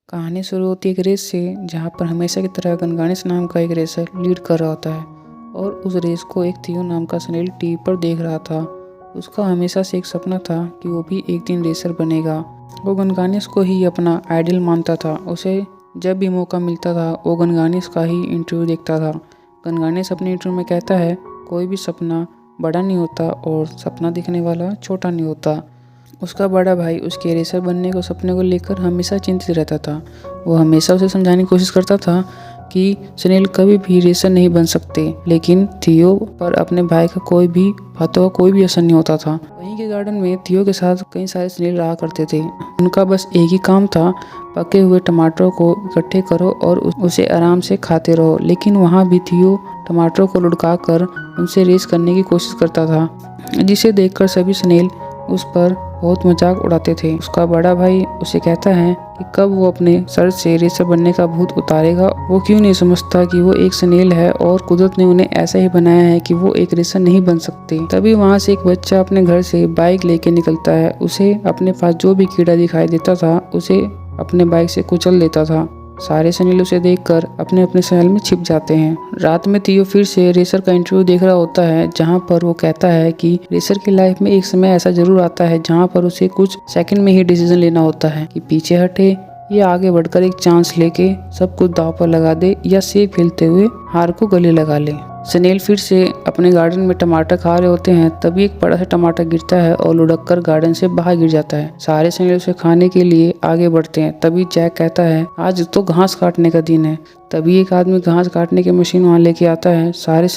कहानी शुरू होती है एक रेस से, जहाँ पर हमेशा की तरह गनगानिस नाम का एक रेसर लीड कर रहा होता है और उस रेस को एक थियो नाम का सनील टीवी पर देख रहा था। उसका हमेशा से एक सपना था कि वो भी एक दिन रेसर बनेगा। वो गनगानिस को ही अपना आइडल मानता था। उसे जब भी मौका मिलता था वो गनगानिस का ही इंटरव्यू देखता था। गनगानिस अपने इंटरव्यू में कहता है, कोई भी सपना बड़ा नहीं होता और सपना देखने वाला छोटा नहीं होता। उसका बड़ा भाई उसके रेसर बनने को सपने को लेकर हमेशा चिंतित रहता था। वो हमेशा उसे समझाने की कोशिश करता था कि सुनील कभी भी रेसर नहीं बन सकते, लेकिन थियो पर अपने भाई का कोई भी बातों का कोई भी असर नहीं होता था। वहीं के गार्डन में थियो के साथ कई सारे सुनील रहा करते थे। उनका बस एक ही काम था, पके हुए टमाटरों को इकट्ठे करो और उसे आराम से खाते रहो। लेकिन वहाँ भी थियो टमाटरों को लुढ़का कर उनसे रेस करने की कोशिश करता था, जिसे देखकर सभी सुनील उस पर बहुत मजाक उड़ाते थे। उसका बड़ा भाई उसे कहता है कि कब वो अपने सर से रेसर बनने का भूत उतारेगा। वो क्यों नहीं समझता कि वो एक सुनील है और कुदरत ने उन्हें ऐसा ही बनाया है कि वो एक रेसर नहीं बन सकते। तभी वहाँ से एक बच्चा अपने घर से बाइक लेके निकलता है। उसे अपने पास जो भी कीड़ा दिखाई देता था उसे अपने बाइक से कुचल देता था। सारे सुनील उसे देखकर अपने अपने शहर में छिप जाते हैं। रात में थियो फिर से रेसर का इंटरव्यू देख रहा होता है, जहां पर वो कहता है कि रेसर की लाइफ में एक समय ऐसा जरूर आता है जहां पर उसे कुछ सेकंड में ही डिसीजन लेना होता है कि पीछे हटे या आगे बढ़कर एक चांस लेके सब कुछ दांव पर लगा दे या सेब खेलते हुए हार को गले लगा ले। सुनील फिर से अपने गार्डन में टमाटर खा रहे होते हैं, तभी एक बड़ा सा टमाटर गिरता है और लुढ़क कर गार्डन से बाहर गिर जाता है। सारे सुनील उसे खाने के लिए आगे बढ़ते हैं। तभी जैक कहता है, आज तो घास काटने का दिन है। तभी एक आदमी घास काटने की मशीन वहाँ लेके आता है। सारे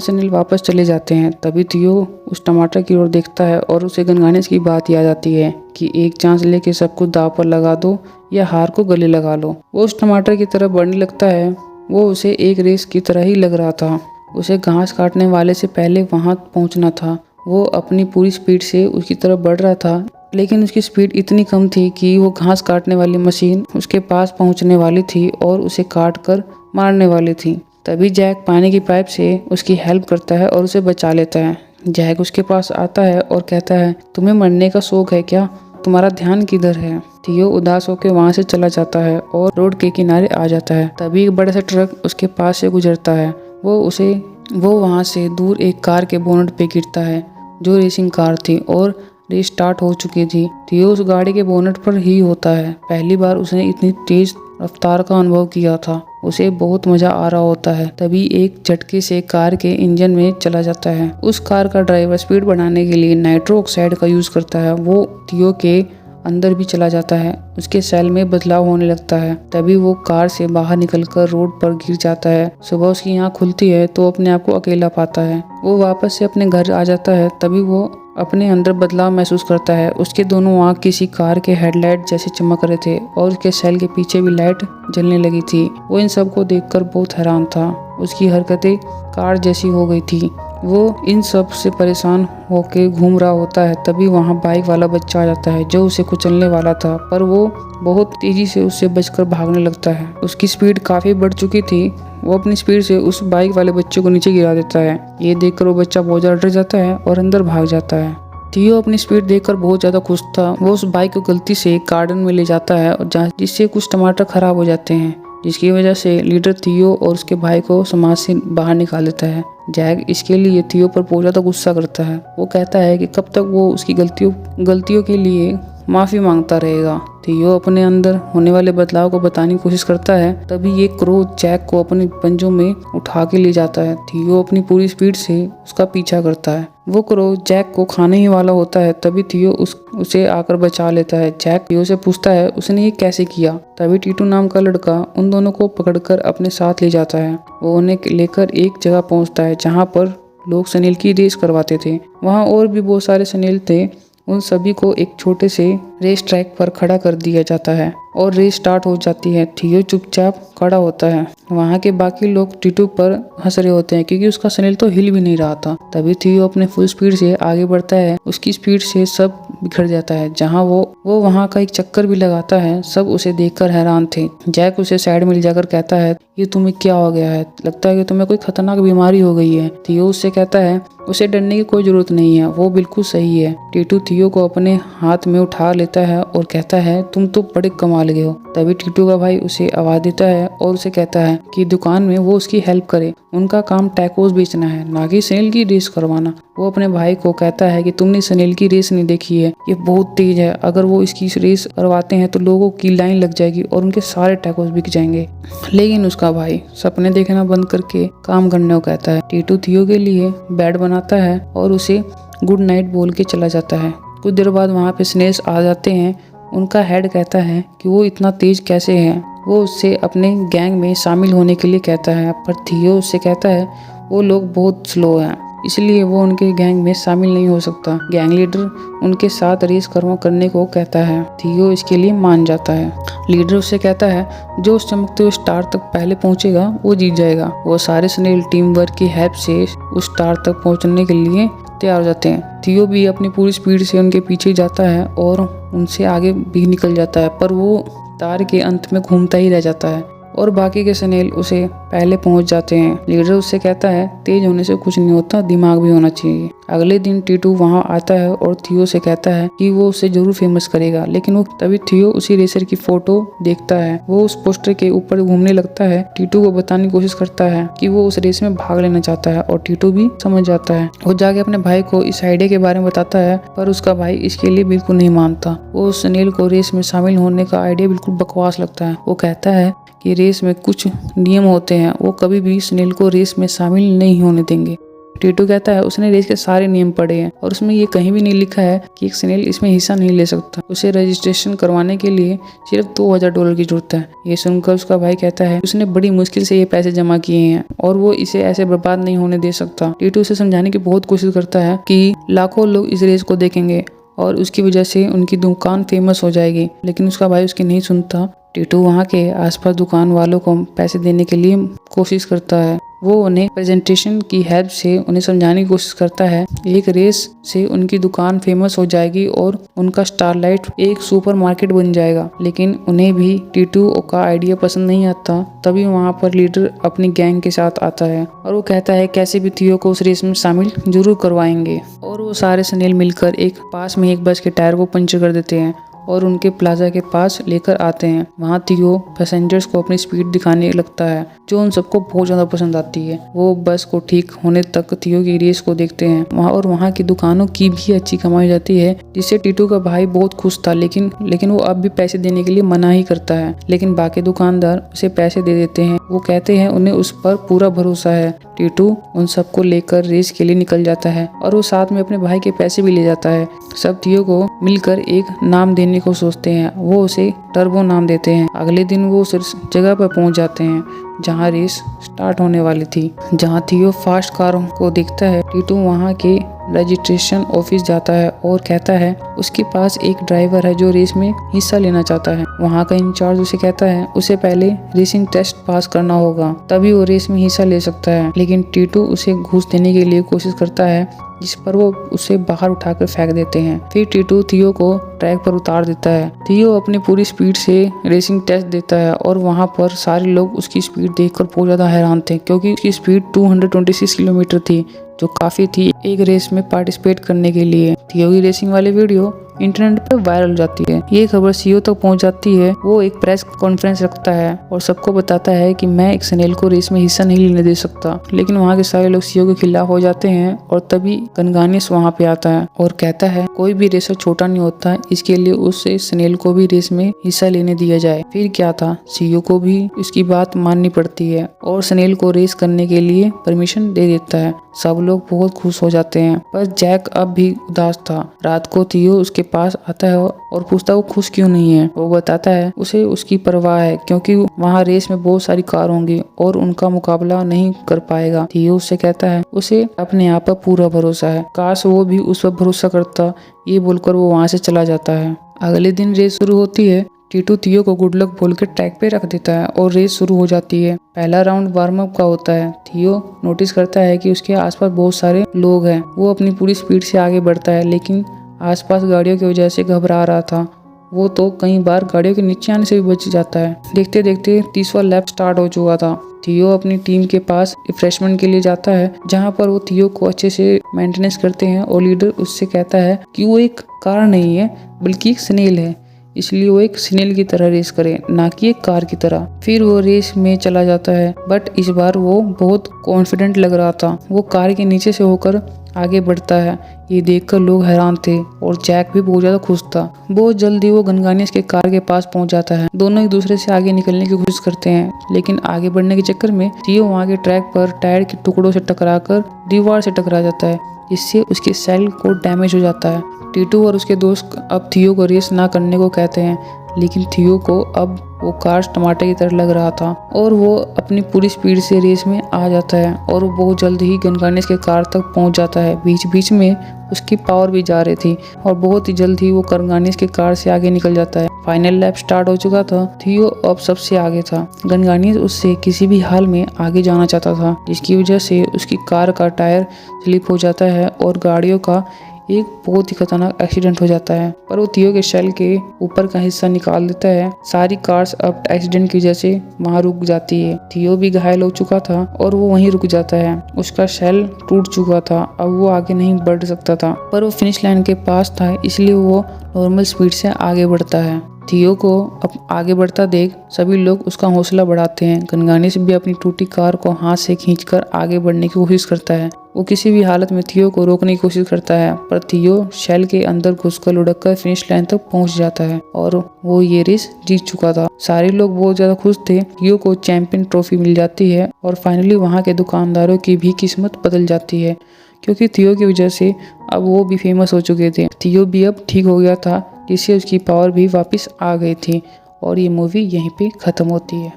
सुनील वापस चले जाते हैं। तभी थियो उस टमाटर की ओर देखता है और उसे गनगानिस की बात याद आती है कि एक चांस लेके सब कुछ दांव पर लगा दो या हार को गले लगा लो। वो उस टमाटर की तरफ बढ़ने लगता है। वो उसे एक रेस की तरह ही लग रहा था। उसे घास काटने वाले से पहले वहां पहुंचना था। वो अपनी पूरी स्पीड से उसकी तरफ बढ़ रहा था, लेकिन उसकी स्पीड इतनी कम थी कि वो घास काटने वाली मशीन उसके पास पहुंचने वाली थी और उसे काट कर मारने वाली थी। तभी जैक पानी की पाइप से उसकी हेल्प करता है और उसे बचा लेता है। जैक उसके पास आता है और कहता है, तुम्हें मरने का शौक है क्या? तुम्हारा ध्यान किधर है? थियो उदास होकर वहां से चला जाता है और रोड के किनारे आ जाता है। तभी एक बड़ा सा ट्रक उसके पास से गुजरता है। वो वहां से दूर एक कार के बोनट पे गिरता है, जो रेसिंग कार थी और रेस स्टार्ट हो चुकी थी। थियो उस गाड़ी के बोनट पर ही होता है। पहली बार उसने इतनी तेज रफ्तार का अनुभव किया था। उसे बहुत मजा आ रहा होता है। तभी एक झटके से कार के इंजन में चला जाता है। उस कार का ड्राइवर स्पीड बढ़ाने के लिए नाइट्रो ऑक्साइड का यूज करता है। वो थियो के अंदर भी चला जाता है। उसके सेल में बदलाव होने लगता है। तभी वो कार से बाहर निकलकर रोड पर गिर जाता है। सुबह उसकी आँख खुलती है तो अपने आप को अकेला पाता है। वो वापस से अपने घर आ जाता है। तभी वो अपने अंदर बदलाव महसूस करता है। उसके दोनों आँख किसी कार के हेडलाइट जैसे चमक रहे थे और उसके सेल के पीछे भी लाइट जलने लगी थी। वो इन सब को देखकर बहुत हैरान था। उसकी हरकतें कार जैसी हो गई थी। वो इन सब से परेशान होके घूम रहा होता है। तभी वहाँ बाइक वाला बच्चा आ जाता है जो उसे कुचलने वाला था, पर वो बहुत तेजी से उससे बचकर भागने लगता है। उसकी स्पीड काफी बढ़ चुकी थी। वो अपनी स्पीड से उस बाइक वाले बच्चे को नीचे गिरा देता है। ये देखकर वो बच्चा बहुत ज्यादा डर जाता है और अंदर भाग जाता है। थियो अपनी स्पीड देखकर बहुत ज्यादा खुश था। वो उस बाइक को गलती से गार्डन में ले जाता है और जिससे कुछ टमाटर खराब हो जाते हैं, जिसकी वजह से लीडर थियो और उसके भाई को समाज से बाहर निकाल देता है। जैक इसके लिए थियो पर बहुत ज्यादा गुस्सा करता है। वो कहता है कि कब तक वो उसकी गलतियों के लिए माफी मांगता रहेगा। थियो अपने अंदर होने वाले बदलाव को बताने की कोशिश करता है। तभी ये क्रो जैक को अपने पंजों में उठा के ले जाता है। थियो अपनी पूरी स्पीड से उसका पीछा करता है। वो क्रो जैक को खाने ही वाला होता है। तभी थियो उसे आकर बचा लेता है। जैक थियो से पूछता है उसने ये कैसे किया। तभी टीटू नाम का लड़का उन दोनों को पकड़कर अपने साथ ले जाता है। वो उन्हें लेकर एक जगह पहुंचता है जहां पर लोग सुनील की रेस करवाते थे। वहां और भी बहुत सारे सुनील थे। उन सभी को एक छोटे से रेस ट्रैक पर खड़ा कर दिया जाता है और रेस स्टार्ट हो जाती है। थियो चुपचाप खड़ा होता है। वहाँ के बाकी लोग टीटू पर हंस रहे होते हैं क्योंकि उसका सुनील तो हिल भी नहीं रहा था। तभी थियो अपने फुल स्पीड से आगे बढ़ता है। उसकी स्पीड से सब बिखर जाता है। जहाँ वो वहाँ का एक चक्कर भी लगाता है। सब उसे देखकर हैरान थे। जैक उसे साइड में ले जाकर कहता है, ये तुम्हें क्या हो गया है? लगता है कि तुम्हें कोई खतरनाक बीमारी हो गई है। थियो उससे कहता है उसे डरने की कोई जरूरत नहीं है, वो बिल्कुल सही है। टीटू थियो को अपने हाथ में उठा लेता है और कहता है, तुम तो बड़े कमाल संभाल गए हो। तभी टीटू का भाई उसे आवाज देता है और उसे कहता है कि दुकान में वो उसकी हेल्प करे। उनका काम टैकोस बेचना है, ना कि स्नेल की रेस करवाना। वो अपने भाई को कहता है कि तुमने स्नेल की रेस नहीं देखी है, ये बहुत तेज है, अगर वो इसकी रेस करवाते हैं तो लोगों की लाइन लग जाएगी और उनके सारे टैकोस बिक जाएंगे। लेकिन उसका भाई सपने देखना बंद करके काम करने को कहता है। टीटू थियो के लिए बेड बनाता है और उसे गुड नाइट बोल के चला जाता है। कुछ देर बाद वहाँ पे स्नेल्स आ जाते हैं। उनका हेड कहता है कि वो इतना तेज कैसे है। वो उससे अपने गैंग में शामिल होने के लिए कहता है, पर थियो उससे कहता है वो लोग बहुत स्लो हैं, इसलिए वो उनके गैंग में शामिल नहीं हो सकता। गैंग लीडर उनके साथ रेस करने को कहता है। थियो इसके लिए मान जाता है। लीडर उससे कहता है जो उस चमकते हुए स्टार तक पहले पहुंचेगा वो जीत जाएगा। वो सारे स्नेल टीम वर्क की हेल्प से उस स्टार तक पहुंचने के लिए तैयार हो जाते हैं। थियो भी अपनी पूरी स्पीड से उनके पीछे जाता है और उनसे आगे भी निकल जाता है, पर वो तार के अंत में घूमता ही रह जाता है और बाकी के स्नेल उसे पहले पहुंच जाते हैं। लीडर उससे कहता है तेज होने से कुछ नहीं होता, दिमाग भी होना चाहिए। अगले दिन टीटू वहां आता है और थियो से कहता है कि वो उसे जरूर फेमस करेगा, लेकिन वो तभी थियो उसी रेसर की फोटो देखता है। वो उस पोस्टर के ऊपर घूमने लगता है। टीटू को बताने की कोशिश करता है कि वो उस रेस में भाग लेना चाहता है और टीटू भी समझ जाता है। वो जाके अपने भाई को इस आइडिया के बारे में बताता है, पर उसका भाई इसके लिए बिल्कुल नहीं मानता। वो स्नेल को रेस में शामिल होने का आइडिया बिल्कुल बकवास लगता है। वो कहता है कि रेस में कुछ नियम होते हैं, वो कभी भी स्नेल को रेस में शामिल नहीं होने देंगे। टीटू कहता है उसने रेस के सारे नियम पढ़े हैं और उसमें ये कहीं भी नहीं लिखा है कि एक स्नेल इसमें हिस्सा नहीं ले सकता। उसे रजिस्ट्रेशन करवाने के लिए सिर्फ $2000 की जरूरत है। ये सुनकर उसका भाई कहता है उसने बड़ी मुश्किल से ये पैसे जमा किए हैं और वो इसे ऐसे बर्बाद नहीं होने दे सकता। टीटू उसे समझाने की बहुत कोशिश करता है कि लाखों लोग इस रेस को देखेंगे और उसकी वजह से उनकी दुकान फेमस हो जाएगी, लेकिन उसका भाई उसकी नहीं सुनता। टीटू वहाँ के आसपास दुकान वालों को पैसे देने के लिए कोशिश करता है। वो उन्हें प्रेजेंटेशन की हेल्प से उन्हें समझाने की कोशिश करता है एक रेस से उनकी दुकान फेमस हो जाएगी और उनका स्टारलाइट एक सुपरमार्केट बन जाएगा। लेकिन उन्हें भी टीटू का आइडिया पसंद नहीं आता। तभी वहाँ पर लीडर अपनी गैंग के साथ आता है और वो कहता है कैसे भी थियो को उस रेस में शामिल जरूर करवाएंगे। और वो सारे स्नेल मिलकर एक पास में एक बस के टायर को पंचर कर देते हैं और उनके प्लाजा के पास लेकर आते हैं। वहाँ थियो पैसेंजर्स को अपनी स्पीड दिखाने लगता है, जो उन सबको बहुत ज़्यादा पसंद आती है। वो बस को ठीक होने तक थियो की रेस को देखते हैं वहाँ की दुकानों की भी अच्छी कमाई जाती है, जिससे टीटू का भाई बहुत खुश था। लेकिन वो अब भी पैसे देने के लिए मना ही करता है। लेकिन बाकी दुकानदार उसे पैसे दे देते हैं। वो कहते हैं उन्हें उस पर पूरा भरोसा है। टीटू उन सबको लेकर रेस के लिए निकल जाता है और वो साथ में अपने भाई के पैसे भी ले जाता है। सब थियो को मिलकर एक नाम देने को सोचते हैं। वो उसे टर्बो नाम देते हैं। अगले दिन वो उस जगह पर पहुंच जाते हैं जहां रेस स्टार्ट होने वाली थी। जहां थियो फास्ट कारों को देखता है, टीटू वहां के रजिस्ट्रेशन ऑफिस जाता है और कहता है उसके पास एक ड्राइवर है जो रेस में हिस्सा लेना चाहता है। वहाँ का इंचार्ज उसे कहता है उसे पहले रेसिंग टेस्ट पास करना होगा, तभी वो रेस में हिस्सा ले सकता है। लेकिन टीटू उसे घूस देने के लिए कोशिश करता है, जिस पर वो उसे बाहर उठाकर फेंक देते हैं। फिर टीटू थियो को ट्रैक पर उतार देता है। थियो अपनी पूरी स्पीड से रेसिंग टेस्ट देता है और वहाँ पर सारे लोग उसकी स्पीड देखकर बहुत ज़्यादा हैरान थे, क्योंकि उसकी स्पीड 226 किलोमीटर थी, जो काफ़ी थी एक रेस में पार्टिसिपेट करने के लिए। थियो की रेसिंग वाली वीडियो इंटरनेट पर वायरल हो जाती है। ये खबर सीईओ तक पहुंच जाती है। वो एक प्रेस कॉन्फ्रेंस रखता है और सबको बताता है कि मैं एक स्नेल को रेस में हिस्सा नहीं लेने दे सकता। लेकिन वहाँ के सारे लोग सीईओ के खिलाफ हो जाते हैं और तभी गनगानिस वहाँ पे आता है और कहता है कोई भी रेसर छोटा नहीं होता, इसके लिए उससे स्नेल को भी रेस में हिस्सा लेने दिया जाए। फिर क्या था, सीईओ को भी इसकी बात माननी पड़ती है और स्नेल को रेस करने के लिए परमिशन दे देता है। सब लोग बहुत खुश हो जाते हैं, पर जैक अब भी उदास था। रात को थियो उसके पास आता है और पूछता है वो खुश क्यों नहीं है। वो बताता है उसे उसकी परवाह है, क्योंकि वहाँ रेस में बहुत सारी कार होंगी और उनका मुकाबला नहीं कर पाएगा। थियो उससे कहता है उसे अपने आप पर पूरा भरोसा है, काश वो भी उस पर भरोसा करता। ये बोलकर वो वहाँ से चला जाता है। अगले दिन रेस शुरू होती है। टीटू थियो को गुड लक बोल के ट्रैक पे रख देता है और रेस शुरू हो जाती है। पहला राउंड वार्म अप का होता है। थियो नोटिस करता है कि उसके आसपास बहुत सारे लोग हैं। वो अपनी पूरी स्पीड से आगे बढ़ता है, लेकिन आसपास गाड़ियों की वजह से घबरा रहा था। वो तो कई बार गाड़ियों के नीचे आने से भी बच जाता है। देखते देखते 30वां लैप स्टार्ट हो चुका था। थियो अपनी टीम के पास रिफ्रेशमेंट के लिए जाता है, जहाँ पर वो थियो को अच्छे से मेंटेनेंस करते हैं और लीडर उससे कहता है कि वो एक कार नहीं है बल्कि एक स्नेल है। इसलिए वो एक स्नेल की तरह रेस करे, ना कि एक कार की तरह। फिर वो रेस में चला जाता है, बट इस बार वो बहुत कॉन्फिडेंट लग रहा था। वो कार के नीचे से होकर आगे बढ़ता है। ये देखकर लोग हैरान थे और जैक भी बहुत ज्यादा खुश था। बहुत जल्दी वो गनगानियस के कार के पास पहुंच जाता है। दोनों एक दूसरे से आगे निकलने की कोशिश करते हैं, लेकिन आगे बढ़ने के चक्कर में थियो वहाँ के ट्रैक पर टायर के टुकड़ों से टकराकर दीवार से टकरा जाता है, जिससे उसके सेल को डैमेज हो जाता है। टीटू और उसके दोस्त अब थियो को रेस ना करने को कहते हैं, लेकिन थियो को अब वो कार टमाटर की तरह लग रहा था और वो अपनी पूरी स्पीड से रेस में आ जाता है और वो बहुत जल्द ही गनगानियस के कार तक पहुंच जाता है। बीच बीच में उसकी पावर भी जा रही थी और बहुत ही जल्द ही वो गनगानियस के कार से आगे निकल जाता है। फाइनल लैप स्टार्ट हो चुका था। थियो अब सबसे आगे था। गनगानियस उससे किसी भी हाल में आगे जाना चाहता था, जिसकी वजह से उसकी कार का टायर स्लिप हो जाता है और गाड़ियों का एक बहुत ही खतरनाक एक्सीडेंट हो जाता है। पर वो थियो के शेल के ऊपर का हिस्सा निकाल देता है। सारी कार्स अब एक्सीडेंट की वजह से वहाँ रुक जाती है। थियो भी घायल हो चुका था और वो वहीं रुक जाता है। उसका शेल टूट चुका था, अब वो आगे नहीं बढ़ सकता था, पर वो फिनिश लाइन के पास था, इसलिए वो नॉर्मल स्पीड से आगे बढ़ता है। थियो को अब आगे बढ़ता देख सभी लोग उसका हौसला बढ़ाते हैं। गनगानियस भी अपनी टूटी कार को हाथ से खींचकर आगे बढ़ने की कोशिश करता है। वो किसी भी हालत में थियो को रोकने की कोशिश करता है, पर थियो शेल के अंदर घुसकर लुढ़ककर फिनिश लाइन तक पहुंच जाता है और वो ये रेस जीत चुका था। सारे लोग बहुत ज्यादा खुश थे। थियो को चैंपियन ट्रॉफी मिल जाती है और फाइनली वहाँ के दुकानदारों की भी किस्मत बदल जाती है, क्योंकि थियो की वजह से अब वो भी फेमस हो चुके थे। थियो भी अब ठीक हो गया था, जिससे उसकी पावर भी वापस आ गई थी और ये मूवी यहीं पे ख़त्म होती है।